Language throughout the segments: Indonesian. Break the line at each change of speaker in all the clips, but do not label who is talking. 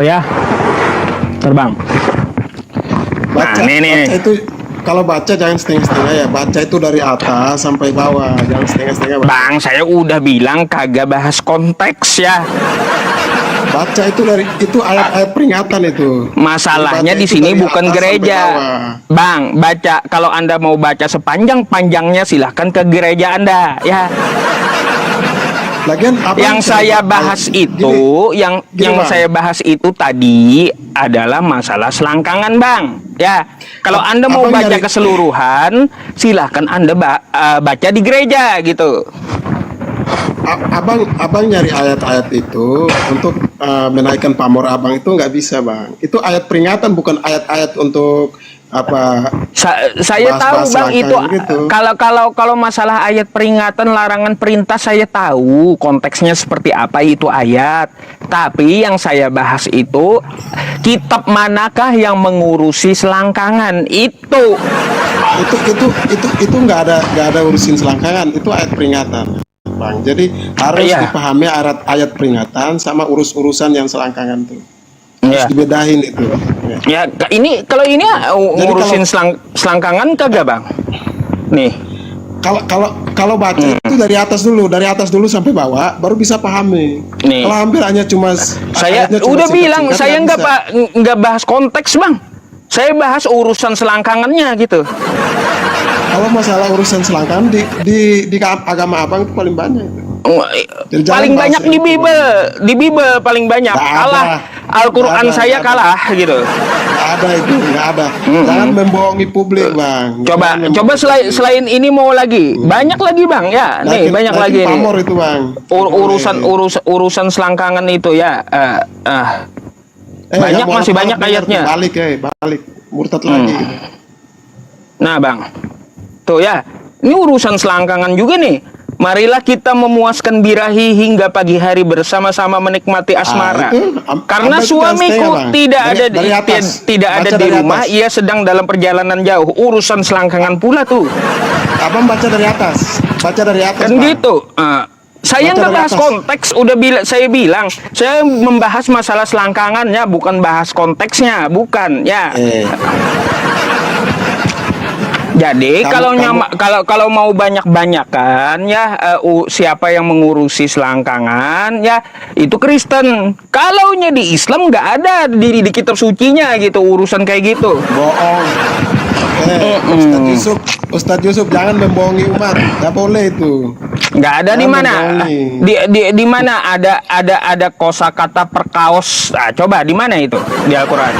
Ya, terbang.
Baca, baca itu kalau baca jangan setengah-setengah ya. Baca itu dari atas sampai bawah, jangan setengah-setengah.
Bang, saya udah bilang kagak bahas konteks ya.
Baca itu dari itu ayat-ayat peringatan itu.
Masalahnya di sini bukan gereja. Bang, baca kalau Anda mau baca sepanjang-panjangnya silahkan ke gereja Anda ya.
Lagian
yang saya bahas itu, yang saya bahas itu tadi adalah masalah selangkangan, Bang. Ya, kalau Anda mau baca keseluruhan, silahkan Anda baca di gereja gitu.
Abang nyari ayat-ayat itu untuk menaikkan pamor abang itu nggak bisa, Bang. Itu ayat peringatan, bukan ayat-ayat untuk apa?
Saya tahu, Bang, itu gitu. Kalau masalah ayat peringatan, larangan, perintah, saya tahu konteksnya seperti apa itu ayat. Tapi yang saya bahas itu kitab manakah yang mengurusi selangkangan itu
nggak ada urusin selangkangan, itu ayat peringatan, Bang. Jadi harus dipahami ayat peringatan sama urusan yang selangkangan itu. Harus dibedahin itu.
Ya, ini kalau ini ngurusin selangkangan kagak, Bang? Nih.
Kalau baca itu dari atas dulu sampai bawah baru bisa pahami.
Nih.
Kalau hampir hanya cuma
saya udah bilang saya nggak bahas konteks, Bang. Saya bahas urusan selangkangannya gitu.
Kalau masalah urusan selangkangan di agama abang itu paling banyak itu.
Paling banyak di Bible paling banyak. Kalah Al-Quran saya kalah gitu.
Nggak ada. Jangan membohongi publik, Bang.
Coba selain ini mau lagi banyak lagi, Bang ya. Nih banyak lagi nih.
Pamor itu, Bang.
Urusan selangkangan itu ya. Banyak, masih banyak ayatnya.
Balik murtad lagi.
Nah, Bang, tuh ya, ini urusan selangkangan juga nih. Marilah kita memuaskan birahi hingga pagi hari bersama-sama menikmati asmara. Karena suamiku tidak ada di rumah, ia sedang dalam perjalanan jauh. Urusan selangkangan pula tuh.
Abang baca dari atas. Kan
Bang. Gitu. Saya nggak bahas konteks, saya bilang saya membahas masalah selangkangannya, bukan bahas konteksnya, bukan ya. Jadi kalau mau banyak-banyakan ya siapa yang mengurusi selangkangan ya itu Kristen. Kalaunya di Islam nggak ada di kitab sucinya gitu urusan kayak gitu.
Bohong. Ustadz Yusuf jangan membohongi umat. Nggak boleh itu.
Nggak ada di mana? Di mana ada kosakata perkaos? Nah, coba di mana itu di Al-Qur'an?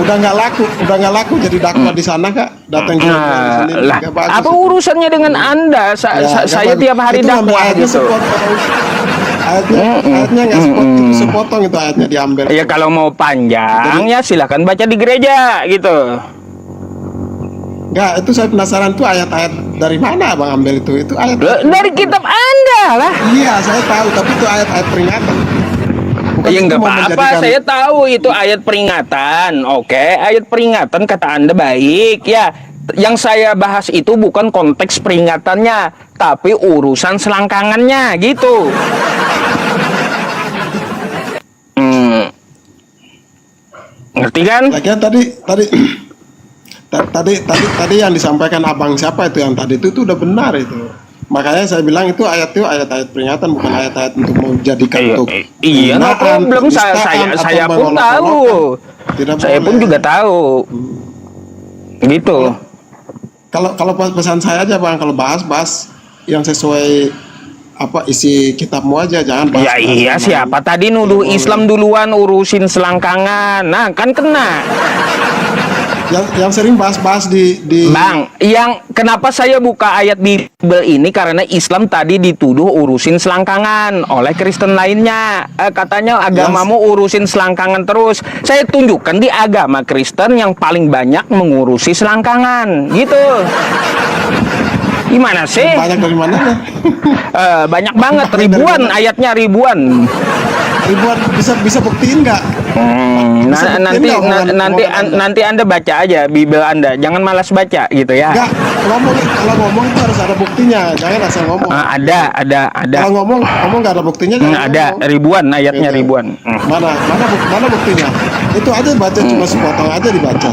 Udah nggak laku jadi dakwah di sana, Kak. Datang ke sini.
Apa urusannya dengan Anda? Saya tiap hari dakwah gitu.
Ayatnya nggak sepotong itu ayatnya diambil.
Ya kalau mau panjang ya silahkan baca di gereja gitu.
Enggak, itu saya penasaran tuh ayat-ayat dari mana Bang ambil itu? Itu ayat
dari kitab Anda lah.
Iya, saya tahu, tapi itu ayat-ayat peringatan.
Ya nggak apa-apa, saya tahu itu ayat peringatan. Oke, ayat peringatan kata Anda baik ya. Yang saya bahas itu bukan konteks peringatannya, tapi urusan selangkangannya gitu. Ngerti kan?
Lagian tadi yang disampaikan abang siapa itu yang tadi itu udah benar itu. Makanya saya bilang itu ayat peringatan, bukan ayat-ayat untuk menjadikan untuk
iya, no problem. Saya pun tahu. Saya pun juga tahu. Gitu.
Kalau pesan saya aja Bang, kalau bahas yang sesuai apa isi kitabmu aja, jangan bahas.
Iya siapa tadi nuduh Islam duluan urusin selangkangan. Nah, kan kena.
Yang sering bahas di
Bang, yang kenapa saya buka ayat Bible ini karena Islam tadi dituduh urusin selangkangan oleh Kristen lainnya. Katanya agamamu urusin selangkangan terus. Saya tunjukkan di agama Kristen yang paling banyak mengurusi selangkangan, gitu. Gimana sih?
Banyak dari mana?
Banyak banget, ribuan ayatnya, ribuan.
Bisa buktiin nggak? bisa buktiin
nanti
nggak
nanti
omongan Anda?
nanti Anda baca aja Bible Anda, jangan malas baca gitu ya.
Enggak, kalau ngomong itu harus ada buktinya, jangan asal ngomong.
Ada.
Kalau ngomong nggak ada buktinya, jangan
Ada
ngomong.
ribuan ayatnya,
Gitu.
ribuan.
Mana buktinya? Itu aja baca, cuma sepotong aja dibaca.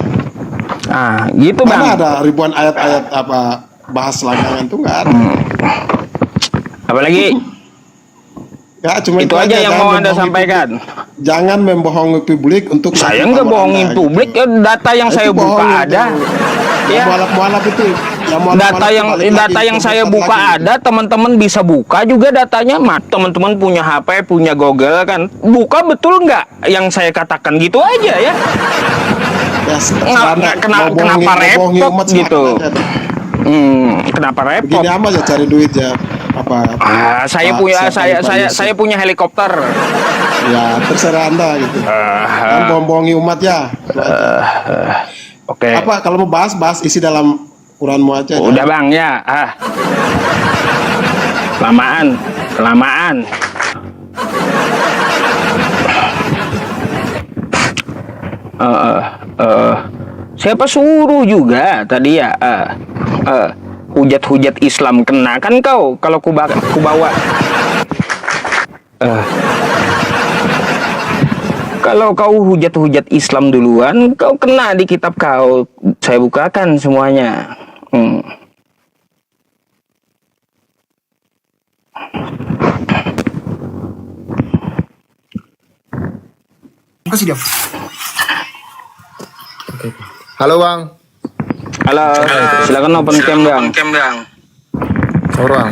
Gitu Bang.
Mana ada ribuan ayat-ayat apa bahas selangkangan tuh nggak ada.
Apalagi
Ya, cuma
itu aja yang
jangan
mau Anda
membohongi
sampaikan.
publik. Jangan membohongi publik untuk
Saya
naik
nggak
pamor
bohongin
Anda,
publik,
gitu.
data yang
Itu
saya buka
bohong itu.
ada.
Yang
Ya.
mualaf-mualaf itu,
Data yang saya buka ada, teman-teman bisa buka juga datanya. Teman-teman punya HP, punya Google kan, buka betul nggak yang saya katakan, gitu aja ya.
Ya,
Kenapa repot
umat
gitu?
aja deh.
Kenapa repot?
Begini aja cari duit ya.
Saya punya helikopter.
Ya, terserah Anda gitu. Kan bohong-bohongi umat ya. Itu aja.
Oke.
Apa kalau mau bahas isi dalam Quranmu aja.
Udah Bang ya. Kelamaan. Siapa suruh juga tadi ya? Hujat-hujat Islam kena kan kau kalau ku bawa. Kalau kau hujat-hujat Islam duluan, kau kena di kitab kau. Saya bukakan semuanya.
Kasih dia. Halo Bang.
Halo, silakan open cam Bang.
Halo Bang.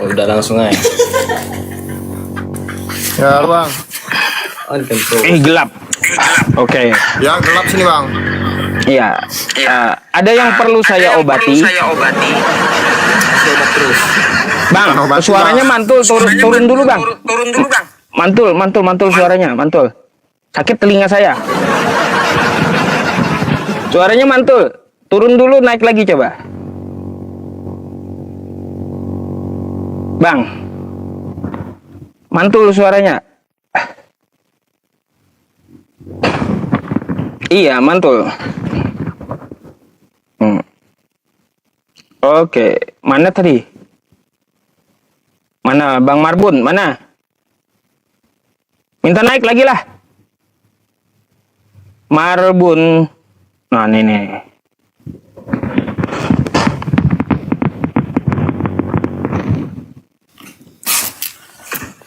Udah langsung aja.
Ya halo Bang.
Gelap. Oke.
Ya gelap sini Bang.
Iya. Ada yang perlu saya obati.
Coba terus.
Bang,
Obati,
suaranya
Bang.
mantul, turun dulu Bang. Mantul suaranya, mantul. Sakit telinga saya. Suaranya mantul. Turun dulu, naik lagi coba. Bang. Mantul suaranya. Iya, mantul. Oke, mana tadi? Mana Bang Marbun? Mana? Minta naik lagi lah. Marbun. Nah, ini nih.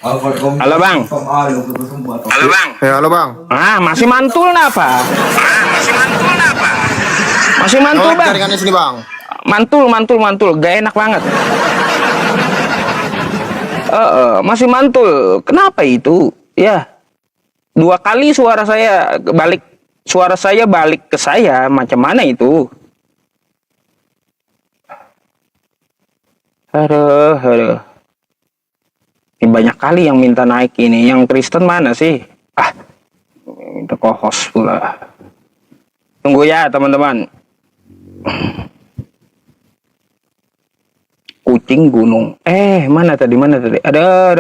Halo Bang.
Ya halo Bang.
Masih mantul apa? Masih mantul
Oh,
Bang.
jaringannya sini Bang.
Mantul. Gak enak banget. Masih mantul. Kenapa itu? Ya. 2 kali suara saya balik ke saya. Macam mana itu? Aduh. Ini banyak kali yang minta naik ini. Yang Kristen mana sih? Minta co-host pula. Tunggu ya teman-teman. Kucing gunung. Mana tadi? Ada.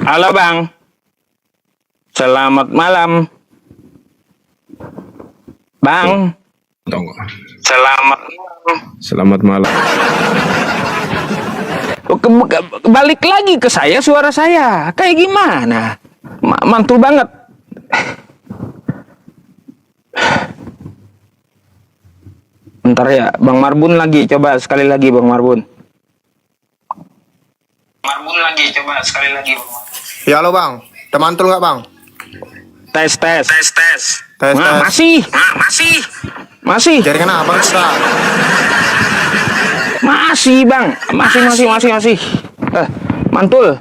Halo Bang. Selamat malam. Bang.
Selamat malam.
Balik lagi ke saya, suara saya. Kayak gimana? Mantul banget. Bentar ya, Bang Marbun lagi. Coba sekali lagi Bang Marbun.
Ya halo Bang. Udah mantul nggak Bang?
Tes.
Tes.
Masih.
Jaringan apa kita?
Masih Bang. Masih. Mantul.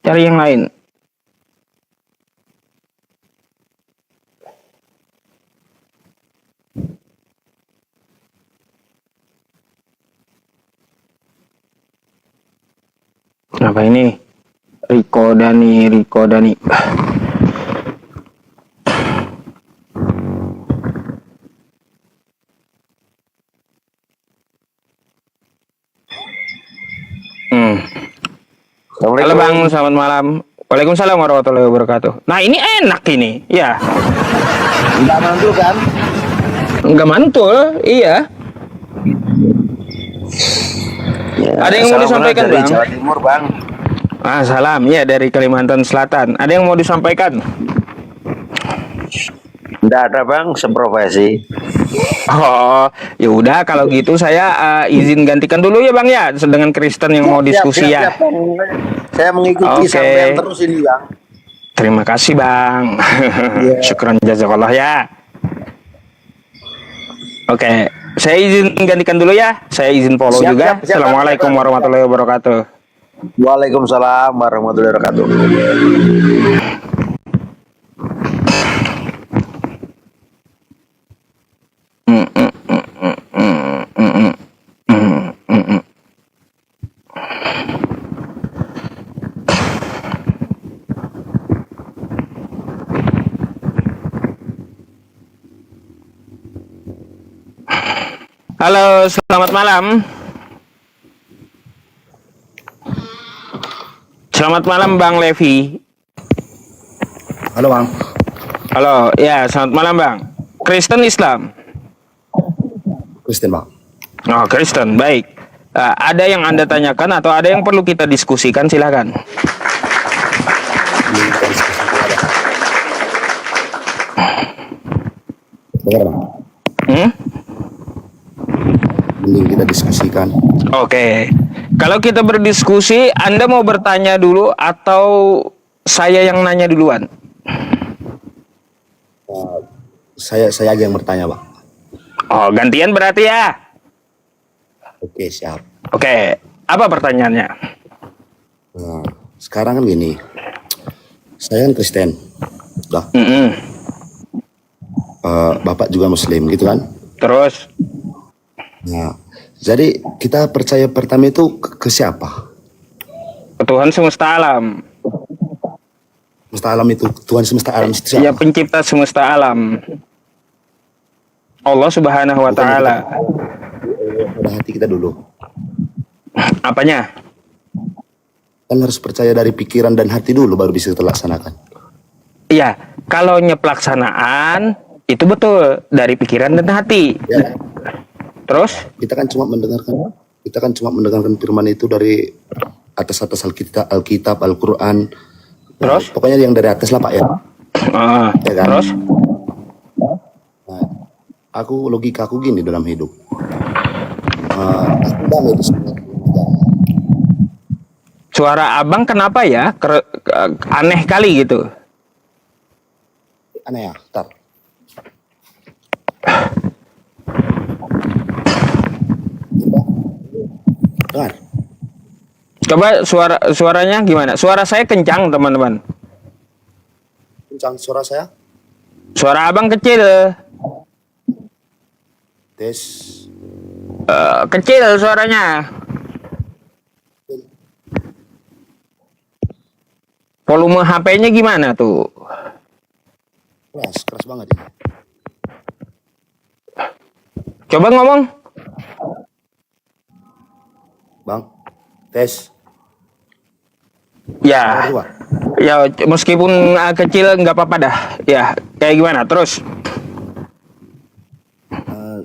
Cari yang lain. Apa ini? Riko Dani. Halo Bang, selamat malam. Waalaikumsalam warahmatullahi wabarakatuh. Nah ini enak ini, ya.
Enggak mantul kan?
Enggak mantul, iya.
Ya,
Ada yang mau disampaikan
dari
Bang?
Jawa Timur Bang.
Salam, ya dari Kalimantan Selatan. Ada yang mau disampaikan?
Enggak ada Bang, seprofesi.
Oh, ya udah kalau gitu saya izin gantikan dulu ya Bang ya dengan Kristen yang mau diskusi ya.
Siap, Bang. Saya mengikuti
Oke.
sampai terus ini Bang.
Terima kasih Bang.
Iya.
Syukran jazakallah ya. Oke, saya izin gantikan dulu ya. Saya izin follow
Siap,
juga.
siap, siap,
Assalamualaikum
siap, siap.
warahmatullahi wabarakatuh.
Waalaikumsalam warahmatullahi wabarakatuh.
Halo, selamat malam. Selamat malam Bang Levi.
Halo Bang.
Halo, ya selamat malam Bang. Kristen Islam.
Kristen Bang.
Oh, Kristen, baik. Ada yang Anda tanyakan atau ada yang perlu kita diskusikan, silakan.
Dengar Bang.
Hmm?
Mending kita diskusikan.
Oke. Kalau kita berdiskusi, Anda mau bertanya dulu atau saya yang nanya duluan?
Saya aja yang bertanya Bang.
Oh, gantian berarti ya.
Oke siap.
Oke, apa pertanyaannya?
Nah, sekarang kan gini. Saya kan Kristen. Dah. Bapak juga Muslim gitu kan?
Terus?
Nah, jadi kita percaya pertama itu ke siapa?
Tuhan semesta alam.
Semesta alam itu Tuhan semesta alam itu
Ya,
siapa?
pencipta semesta alam. Allah Subhanahu wa taala.
Pada hati kita dulu.
Apanya?
Kan harus percaya dari pikiran dan hati dulu baru bisa terlaksanakan.
Iya, kalau pelaksanaan itu betul dari pikiran dan hati.
Ya,
Terus?
kita kan cuma mendengarkan firman itu dari atas Alkitab, Al-Qur'an.
Terus?
Pokoknya yang dari atas lah Pak ya. Ya kan?
Terus?
Nah, logika aku gini dalam hidup. Aku damai di sini.
Suara abang kenapa ya? Aneh kali gitu.
Aneh ya, ntar. Dengar.
Coba suaranya gimana? Suara saya kencang, teman-teman.
Kencang suara saya.
Suara abang kecil.
Tes.
Kecil suaranya. Volume HP-nya gimana tuh?
Keras banget ini.
Coba ngomong.
Bang. Tes.
Ya.
Dua.
Ya meskipun kecil nggak apa-apa dah. Ya, kayak gimana? Terus?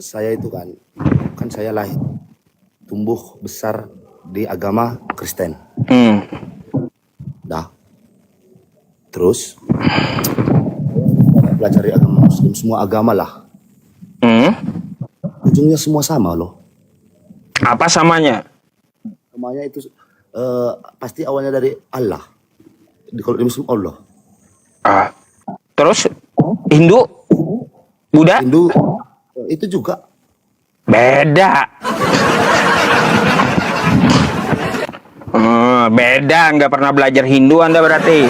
Saya itu kan saya lahir tumbuh besar di agama Kristen. Dah. Terus pelajari agama Muslim, semua agama lah. Ujungnya semua sama loh.
Apa samanya?
Namanya itu pasti awalnya dari Allah. Kalau di Muslim Allah.
Terus Hindu, Buddha,
Hindu itu juga
beda. Beda, nggak pernah belajar Hindu Anda berarti.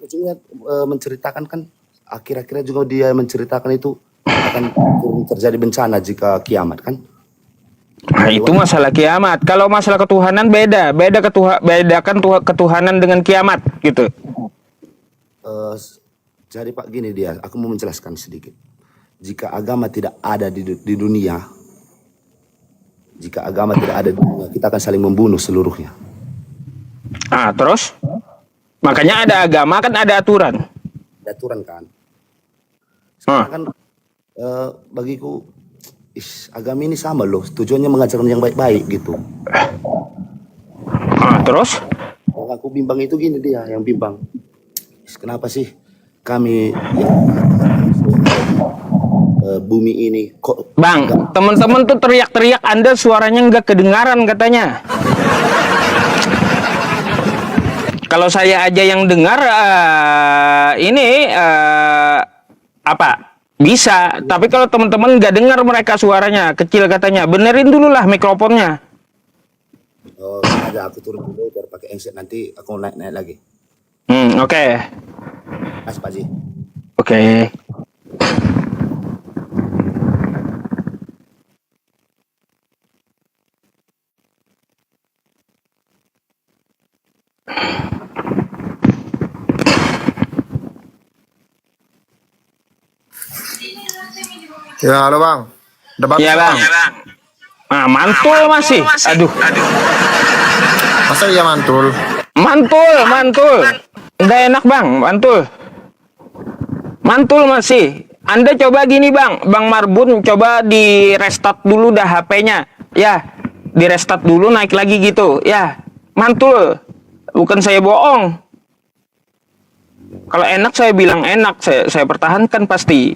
ujungnya menceritakan kan akhir-akhirnya juga dia menceritakan itu akan terjadi bencana jika kiamat kan.
Nah, itu masalah kiamat. Kalau masalah ketuhanan beda. Bedakan ketuhanan dengan kiamat gitu.
Jadi Pak gini dia, aku mau menjelaskan sedikit. Jika agama tidak ada di dunia, jika agama tidak ada di dunia, kita akan saling membunuh seluruhnya.
Ah, terus? Makanya ada agama kan ada aturan.
Ada aturan kan. Sekarang kan bagiku agama ini sama loh, tujuannya mengajarkan yang baik-baik gitu.
Ah, terus?
Yang aku bimbang itu gini dia, yang bimbang. Kenapa sih kami bumi ini kok
Bang, teman-teman tuh teriak-teriak, Anda suaranya nggak kedengaran katanya. Kalau saya aja yang dengar ini apa? Bisa, tapi kalau teman-teman nggak dengar mereka suaranya kecil katanya, benerin dulu lah mikrofonnya.
ada aku turun dulu biar pakai handset, nanti aku naik lagi.
Oke.
Mas Pak Ji.
Oke.
Ya, halo bang. Debat.
Iya bang. Nah, mantul masih. Aduh.
Masa iya mantul?
Mantul. Nggak enak bang, mantul masih. Anda coba gini bang, Bang Marbun coba di restart dulu dah HP-nya, ya, di restart dulu naik lagi gitu, ya, mantul. Bukan saya bohong. Kalau enak saya bilang enak, saya pertahankan pasti.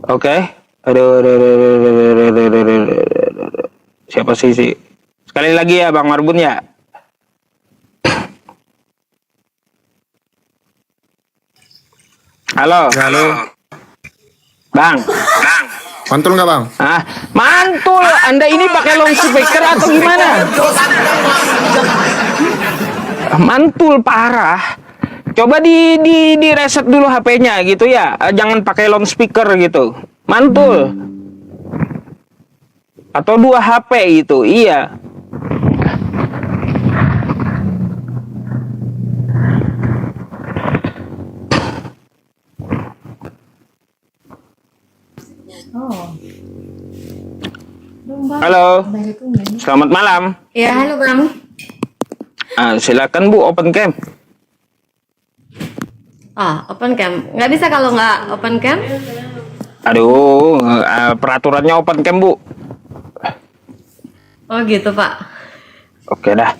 Oke. Aduh. Siapa sih? Sekali lagi ya Bang Marbun ya. Halo. Bang.
Mantul nggak bang?
Ah, mantul. Anda ini pakai loudspeaker atau gimana? Mantul parah. Coba di reset dulu HP-nya gitu ya. Jangan pakai loudspeaker gitu. Mantul. Atau 2 HP itu, iya. Halo. Selamat malam.
Ya, halo Bang.
Silakan Bu, open cam.
Open cam. Nggak bisa kalau nggak open cam?
Aduh, peraturannya open cam Bu.
Oh gitu Pak.
Oke dah.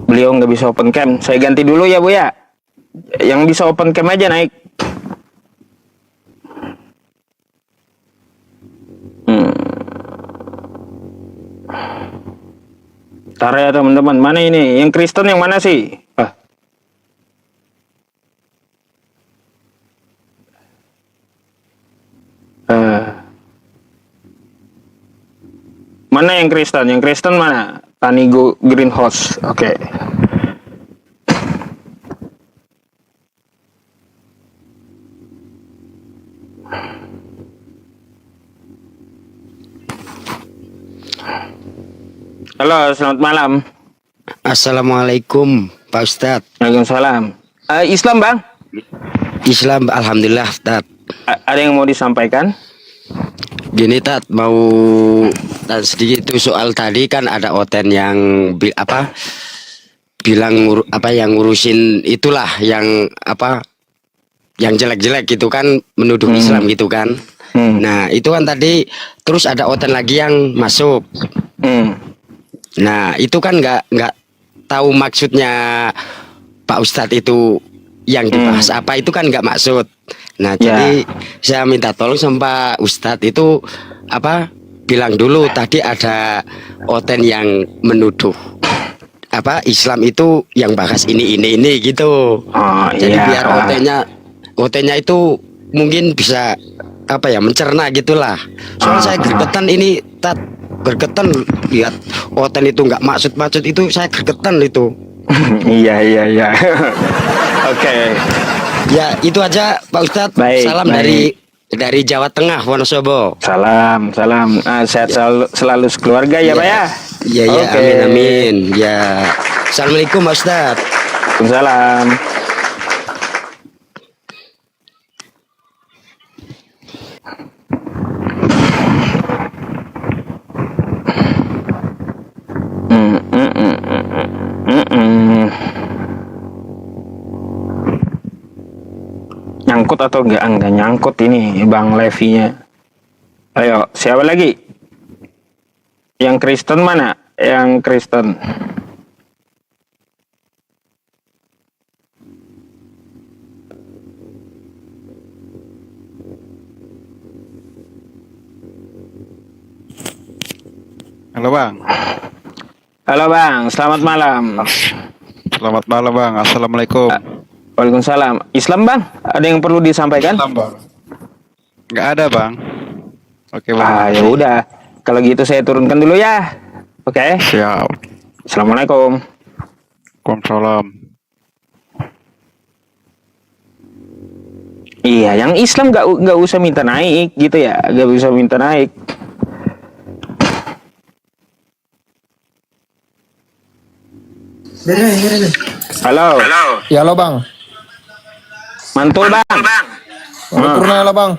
Beliau nggak bisa open cam. Saya ganti dulu ya Bu ya. Yang bisa open cam aja naik. Ntar ya teman-teman. Mana ini? Yang Kristen yang mana sih? Mana yang Kristen? Yang Kristen mana? Tanigo Greenhouse. Oke. Halo, selamat malam.
Assalamualaikum Pak Ustadz.
Waalaikumsalam. Islam Bang?
Islam, alhamdulillah Tat.
Ada yang mau disampaikan?
Gini Tat, mau sedikit itu soal tadi kan ada Oten yang bilang yang ngurusin itulah yang yang jelek-jelek gitu kan, menuduh Islam gitu kan. Nah itu kan tadi terus ada Oten lagi yang masuk. Nah itu kan nggak tahu maksudnya Pak Ustadz itu yang dibahas apa, itu kan nggak maksud. Nah jadi saya minta tolong sama Pak Ustadz itu bilang dulu tadi ada Oten yang menuduh Islam itu yang bahas ini gitu. Jadi biar Otennya itu mungkin bisa mencerna gitulah. Soalnya saya gergetan ini gergetan lihat Oten itu nggak maksud itu, saya gergetan itu.
Iya. Oke.
Ya itu aja Pak Ustadz.
Baik,
Salam
baik.
dari Dari Jawa Tengah, Wonosobo.
Salam, salam. Sehat selalu sekeluarga ya, Pak ya.
Iya, iya,
Oke.
amin, amin. Ya. Assalamualaikum, Pak Ustadz.
Waalaikumsalam. Nyangkut atau enggak? Enggak nyangkut ini Bang Levinya. Ayo, siapa lagi? Yang Kristen mana? Yang Kristen.
Halo Bang.
Halo Bang, selamat malam.
Selamat malam Bang. Assalamualaikum.
Waalaikumsalam. Islam Bang, ada yang perlu disampaikan?
Nggak ada Bang. Oke Bang.
Ya udah. Kalau gitu saya turunkan dulu ya. Oke.
Siap.
Assalamualaikum.
Waalaikumsalam.
Iya, yang Islam nggak usah minta naik gitu ya, nggak usah minta naik. Halo.
Ya halo bang.
Mantul Bang.
Purna halo bang.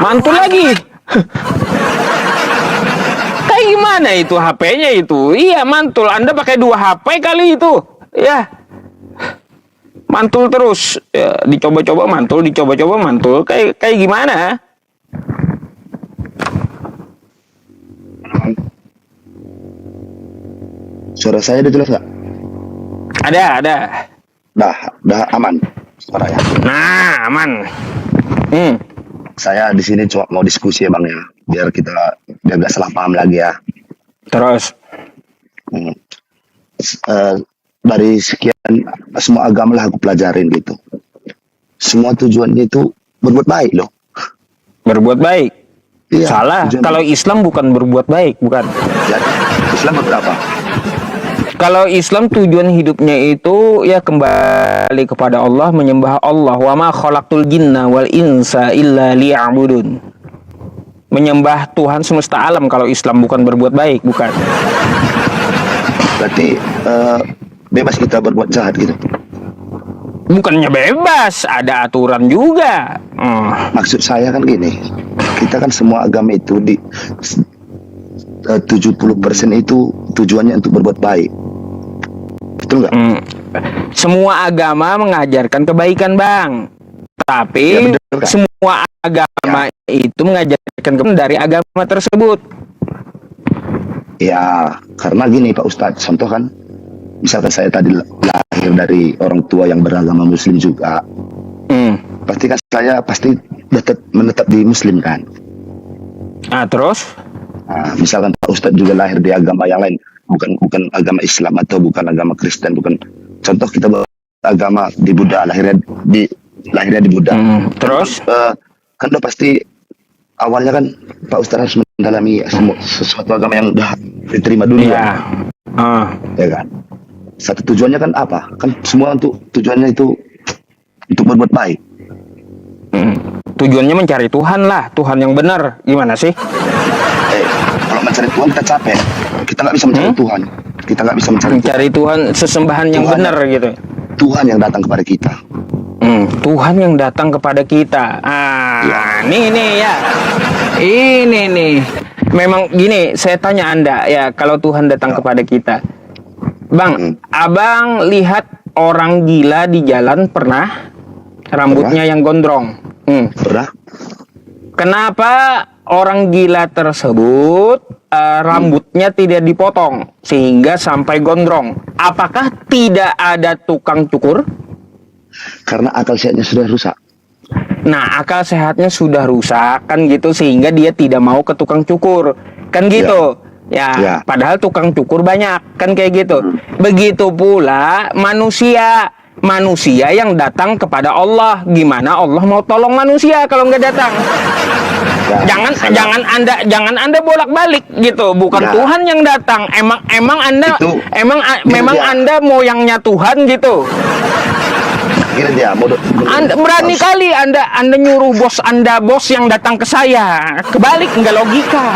Mantul lagi. Kayak gimana itu HP-nya itu? Iya mantul. Anda pakai 2 HP kali itu. Ya. Mantul terus. Ya, dicoba-coba mantul, dicoba-coba mantul. Kayak gimana?
Suara saya udah jelas nggak?
Ada.
Dah aman suaranya.
Nah, aman.
Saya di sini cuma mau diskusi ya Bang ya, biar gak salah paham lagi ya.
Terus.
Dari sekian semua agama lah aku pelajarin gitu. Semua tujuannya itu berbuat baik loh.
Berbuat baik.
Iya,
Salah.
tujuan-
Kalau Islam bukan berbuat baik, bukan.
Jadi Islam berapa?
Kalau Islam tujuan hidupnya itu ya kembali kepada Allah, menyembah Allah. Wa ma khalaqtul jinna wal insa illa liya'budun. Menyembah Tuhan semesta alam kalau Islam bukan berbuat baik, bukan.
Berarti bebas kita berbuat jahat gitu.
Bukannya bebas, ada aturan juga.
Maksud saya kan gini, kita kan semua agama itu 70% itu tujuannya untuk berbuat baik. Betul nggak?
Semua agama mengajarkan kebaikan, Bang. Tapi
Ya, betul, kan?
semua agama itu mengajarkan kebaikan dari agama tersebut.
Ya, karena gini Pak Ustadz, contoh kan, misalkan saya tadi lahir dari orang tua yang beragama Muslim juga, pasti kan saya menetap di Muslim kan.
Terus?
Nah, misalkan Pak Ustadz juga lahir di agama yang lain, bukan agama Islam atau bukan agama Kristen, bukan. Contoh kita beragama di Buddha, lahirnya di Buddha.
Terus?
Kan udah pasti awalnya kan Pak Ustadz harus mendalami sesuatu agama yang udah diterima dunia. Ya kan. Satu tujuannya kan apa? Kan semua tujuannya itu untuk berbuat baik.
Tujuannya mencari Tuhan lah, Tuhan yang benar. Gimana sih?
Kalau mencari Tuhan kita capek. Kita nggak bisa mencari Tuhan. Kita nggak bisa
mencari Tuhan sesembahan yang
Tuhan,
benar gitu.
Tuhan yang datang kepada kita.
Tuhan yang datang kepada kita. Nih ya. Ini nih. Memang gini, saya tanya Anda ya, kalau Tuhan datang kepada kita. Bang, Abang lihat orang gila di jalan pernah? Rambutnya yang gondrong.
Pernah.
Kenapa orang gila tersebut rambutnya tidak dipotong sehingga sampai gondrong? Apakah tidak ada tukang cukur?
Karena akal sehatnya sudah rusak.
Nah, akal sehatnya sudah rusak kan gitu, sehingga dia tidak mau ke tukang cukur kan gitu. Ya. Padahal tukang cukur banyak kan kayak gitu. Begitu pula manusia yang datang kepada Allah. Gimana Allah mau tolong manusia kalau nggak datang? Jangan anda bolak-balik gitu. Bukan Tuhan yang datang. Emang Anda memang Anda moyangnya Tuhan gitu.
Gini dia,
Anda berani kali Anda nyuruh bos yang datang ke saya. Kebalik, nggak logika.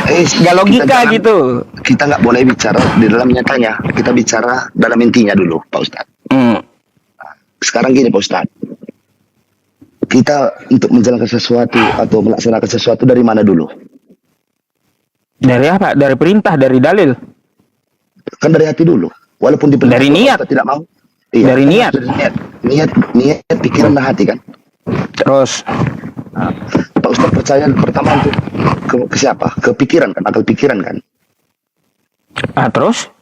Nggak logika gitu.
Kita nggak boleh bicara di dalam nyatanya. Kita bicara dalam intinya dulu, Pak Ustadz. Sekarang gini, Pak Ustadz. Kita untuk menjalankan sesuatu atau melaksanakan sesuatu dari mana dulu?
Dari apa? Dari perintah, dari dalil.
Kan dari hati dulu. Walaupun
dari niat.
Tidak mau. Iya,
dari niat.
Niat, pikiran dan hati kan.
Terus,
Pak Ustadz percaya pertama untuk ke siapa? Ke pikiran kan, akal pikiran kan.
Terus?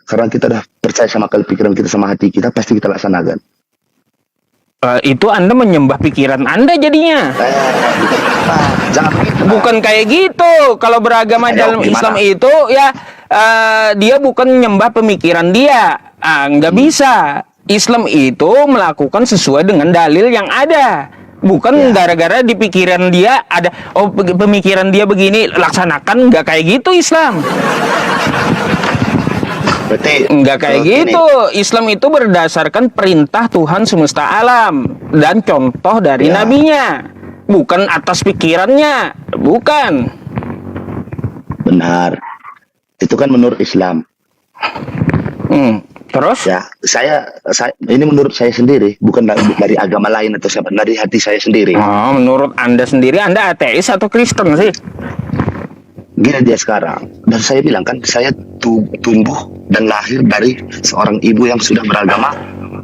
Karena kita udah percaya sama akal pikiran kita sama hati kita, pasti kita laksanakan.
Itu Anda menyembah pikiran Anda jadinya.
Jangan begitu.
Bukan kayak gitu. Kalau beragama dalam Islam itu ya dia bukan menyembah pemikiran dia. Nggak bisa. Islam itu melakukan sesuai dengan dalil yang ada. Bukan gara-gara di pikiran dia ada, pemikiran dia begini, laksanakan. Nggak kayak gitu Islam.
Berarti
Nggak kayak gitu. Islam itu berdasarkan perintah Tuhan semesta alam dan contoh dari nabinya, bukan atas pikirannya, bukan.
Benar. Itu kan menurut Islam.
Terus?
Ya, saya ini menurut saya sendiri, bukan dari agama lain atau siapa, dari hati saya sendiri.
Menurut Anda sendiri, Anda ateis atau Kristen sih?
Gini dia sekarang, dan saya bilang kan, saya tumbuh dan lahir dari seorang ibu yang sudah beragama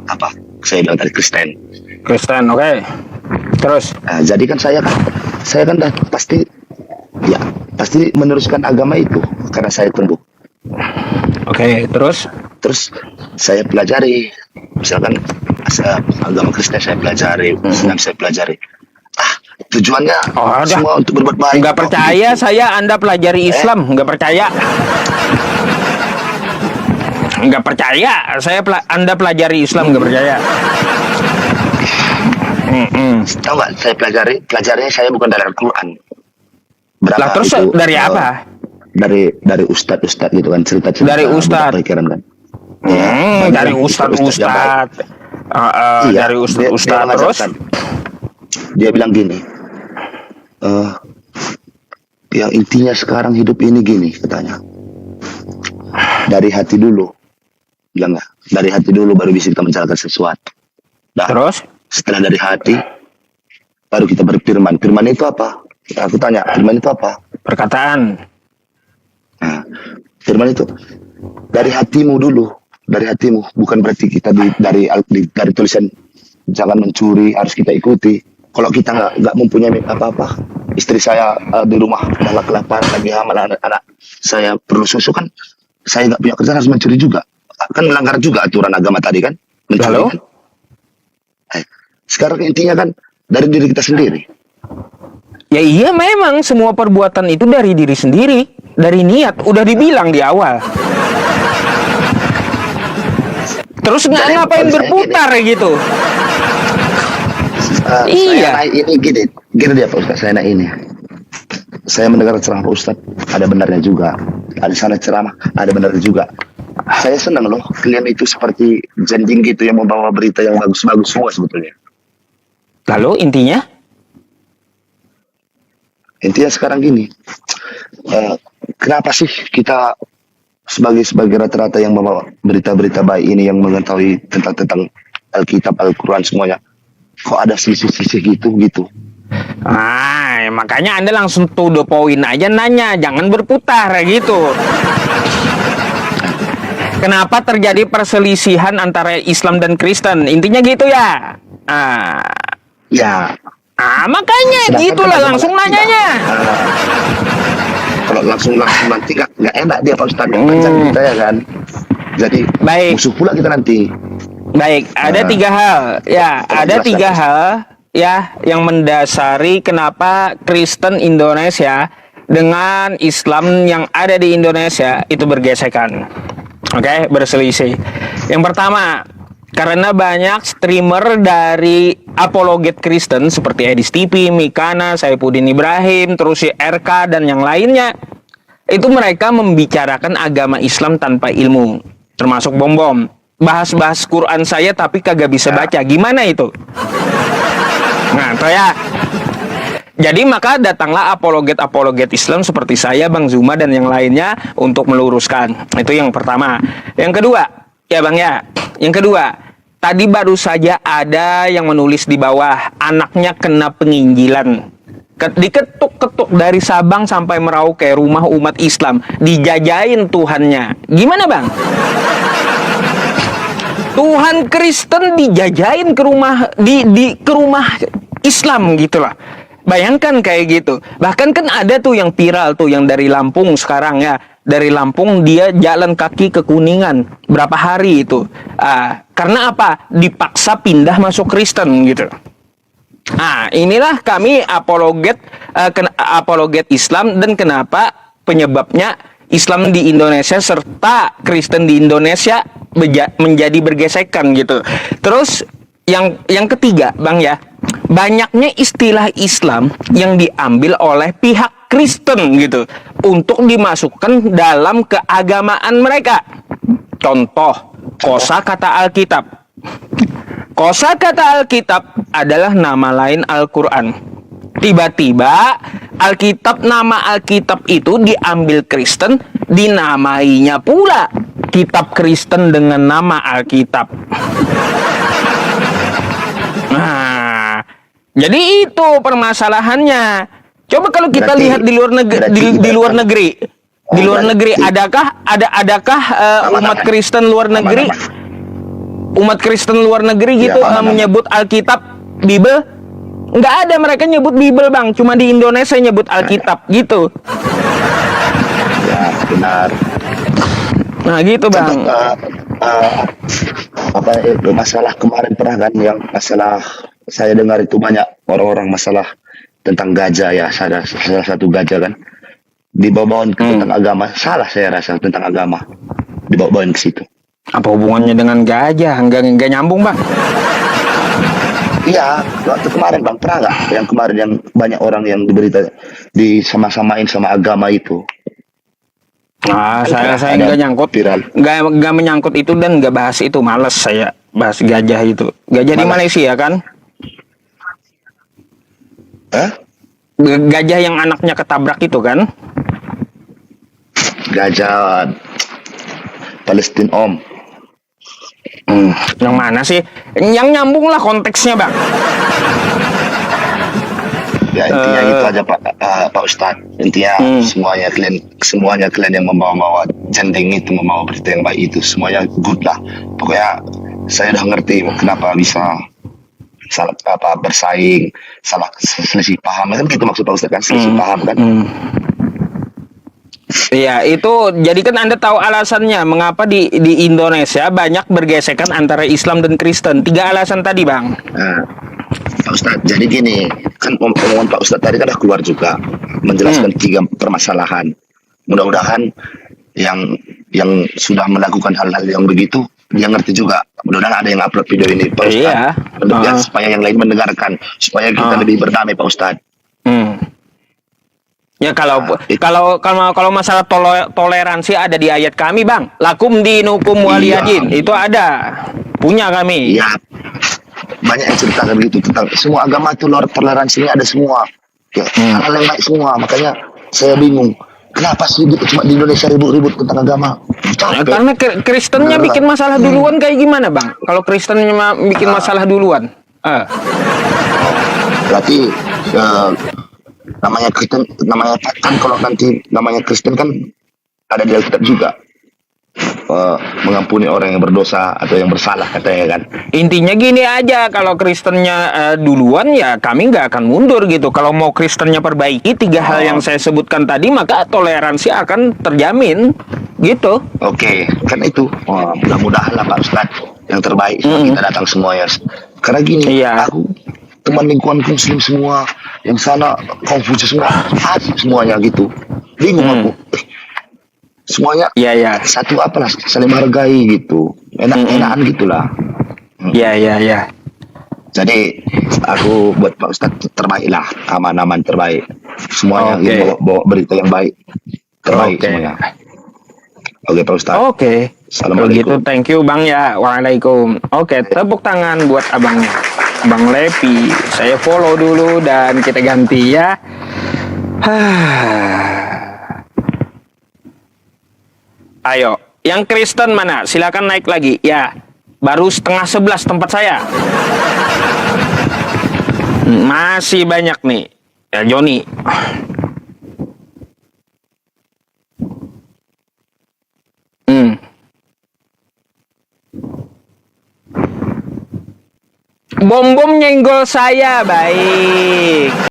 apa? Saya bilang dari Kristen.
Kristen, oke. Terus?
Jadi kan saya kan dah pasti meneruskan agama itu karena saya tumbuh.
Oke, terus?
Terus saya pelajari, misalkan agama Kristen saya pelajari, Islam saya pelajari. Tujuannya semua untuk berbuat baik.
Nggak percaya saya Anda pelajari Islam, nggak percaya. Nggak percaya saya Anda pelajari Islam, nggak percaya.
Tahu nggak? Saya pelajarinya saya bukan dari Al-Quran.
Lah terus dari apa?
Dari ustadz gitu kan, cerita-cerita
dari ustadz
pikiran kan.
Dari ustadz dari ustadz terus
dia bilang gini, yang intinya sekarang hidup ini gini katanya, dari hati dulu, bilang nggak, dari hati dulu baru bisa kita menjalankan sesuatu.
Terus
setelah dari hati baru kita berfirman. Firman itu apa? Aku tanya, firman itu apa?
Perkataan.
Firman itu dari hatimu dulu, dari hatimu. Bukan berarti kita dari tulisan jangan mencuri harus kita ikuti. Kalau kita nggak mempunyai apa-apa, istri saya di rumah malah kelaparan lagi hamil, anak saya perlu susu kan, saya nggak punya kerjaan harus mencuri juga, kan melanggar juga aturan agama tadi kan, mencuri kan. Sekarang intinya kan dari diri kita sendiri.
Ya iya, memang semua perbuatan itu dari diri sendiri, dari niat, udah dibilang di awal. Terus ngapain berputar gitu?
Saya naik ini gini dia Pak Ustadz, saya naik ini. Saya mendengar ceramah Pak Ustadz, ada benarnya juga. Ada sana ceramah, ada benarnya juga. Saya senang loh, kalian itu seperti jending gitu yang membawa berita yang bagus-bagus semua sebetulnya.
Lalu intinya?
Intinya sekarang gini, kenapa sih kita sebagai rata-rata yang membawa berita-berita baik ini, yang mengetahui tentang Alkitab, Al-Quran semuanya, kok ada sisi-sisi gitu?
Makanya Anda langsung to the point aja nanya, jangan berputar gitu. Kenapa terjadi perselisihan antara Islam dan Kristen? Intinya gitu ya. Makanya gitulah langsung nanyanya.
Kalau langsung nanti nggak enak dia Pak Ustadz, panjang kita ya kan. Jadi musuh pula kita nanti.
Baik, ada tiga hal. Ya, ada tiga hal ya yang mendasari kenapa Kristen Indonesia dengan Islam yang ada di Indonesia itu bergesekan. Oke, berselisih. Yang pertama, karena banyak streamer dari apologet Kristen seperti Edis TV, Mikana, Saifuddin Ibrahim, terus si RK dan yang lainnya, itu mereka membicarakan agama Islam tanpa ilmu, termasuk Bom-Bom. bahas-bahas Quran saya tapi kagak bisa baca. Gimana itu? Nah, toh ya. Jadi maka datanglah apologet Islam seperti saya, Bang Zuma dan yang lainnya untuk meluruskan. Itu yang pertama. Yang kedua, ya Bang ya. Yang kedua, tadi baru saja ada yang menulis di bawah, anaknya kena penginjilan. Diketuk-ketuk dari Sabang sampai Merauke, rumah umat Islam, dijajain Tuhannya. Gimana Bang? Tuhan Kristen dijajain ke rumah ke rumah Islam gitulah. Bayangkan kayak gitu. Bahkan kan ada tuh yang viral tuh yang dari Lampung sekarang ya. Dari Lampung dia jalan kaki ke Kuningan berapa hari itu. Karena apa? Dipaksa pindah masuk Kristen gitu. Inilah kami apologet Islam dan kenapa penyebabnya Islam di Indonesia serta Kristen di Indonesia menjadi bergesekan gitu. Terus yang ketiga, Bang ya, banyaknya istilah Islam yang diambil oleh pihak Kristen gitu untuk dimasukkan dalam keagamaan mereka. Contoh, kosakata Alkitab. Kosakata Alkitab adalah nama lain Al-Quran. Tiba-tiba nama Alkitab itu diambil Kristen, dinamainya pula kitab Kristen dengan nama Alkitab. Nah, jadi itu permasalahannya. Coba kalau kita lihat di luar negeri, adakah umat Kristen luar negeri, gitu menyebut Alkitab, Bible? Nggak ada, mereka nyebut Bible Bang. Cuma di Indonesia nyebut Alkitab gitu.
Ya benar.
Nah gitu Bang.
Masalah kemarin pernah kan yang masalah saya dengar itu banyak orang-orang masalah tentang gajah ya, salah satu gajah kan dibawa-bawain ke tentang agama. Salah saya rasa tentang agama dibawa-bawain ke situ.
Apa hubungannya dengan gajah? Enggak nyambung Bang.
Iya, waktu kemarin Bang, pernah nggak yang kemarin yang banyak orang yang diberita disama-samain sama agama itu?
Saya nggak nyangkut, nggak menyangkut itu dan nggak bahas itu, males saya bahas gajah itu. Gajah di Malaysia kan? Gajah yang anaknya ketabrak itu kan?
Gajah Palestina Om.
Yang mana sih? Yang nyambung lah konteksnya Bang.
Ya intinya itu aja Pak Ustadz. Intinya semuanya kalian yang membawa jendeng itu, membawa berita yang baik itu, semuanya good lah. Pokoknya saya udah ngerti kenapa bisa salah bersaing, salah selisih paham kan, gitu maksud Pak Ustadz kan, selisih paham kan.
Iya, itu jadi kan Anda tahu alasannya mengapa di Indonesia banyak bergesekan antara Islam dan Kristen. 3 alasan tadi, Bang.
Pak Ustadz, jadi gini, kan omongan Pak Ustadz tadi kan udah keluar juga menjelaskan 3 permasalahan. Mudah-mudahan yang sudah melakukan hal-hal yang begitu dia ngerti juga. Mudah-mudahan ada yang upload video ini Pak Ustadz, supaya yang lain mendengarkan, supaya kita lebih berdamai Pak Ustadz.
Ya kalau masalah toleransi ada di ayat kami Bang, lakum dinukum waliyadin, itu ada, punya kami.
Iya, banyak yang ceritakan begitu tentang semua agama itu toleransinya ada semua, ya, hal yang baik semua. Makanya saya bingung, kenapa sih cuma di Indonesia ribut-ribut tentang agama?
Karena Kristennya bikin masalah duluan kayak gimana Bang? Kalau Kristennya bikin masalah duluan,
berarti namanya Kristen, namanya kan kalau nanti namanya Kristen kan ada di Alkitab juga, mengampuni orang yang berdosa atau yang bersalah katanya kan.
Intinya gini aja, kalau Kristennya duluan ya kami nggak akan mundur gitu. Kalau mau Kristennya perbaiki 3 hal yang saya sebutkan tadi, maka toleransi akan terjamin gitu.
Oke, kan itu mudah-mudahan lah Pak Ustadz yang terbaik kita datang semuanya. Karena gini, aku teman lingkungan Muslim semua, yang sana Konfusius semua, asik semuanya gitu. Bingung aku. Semuanya satu apalah, saling menghargai gitu. Enak-enakan gitulah.
Iya.
Jadi aku buat Pak Ustadz terbaik lah, aman-aman terbaik. Semuanya bawa berita yang baik, terbaik semuanya. Oke Pak Ustadz.
Oke. Kalau gitu
Assalamualaikum.
thank you Bang ya. Waalaikum. Oke, tepuk tangan buat abangnya. Bang Lepi. Saya follow dulu dan kita ganti ya. Ayo, yang Kristen mana? Silakan naik lagi. Ya, baru 10:30 tempat saya. Masih banyak nih. Ya Joni. Bom-bom nyenggol saya, baik.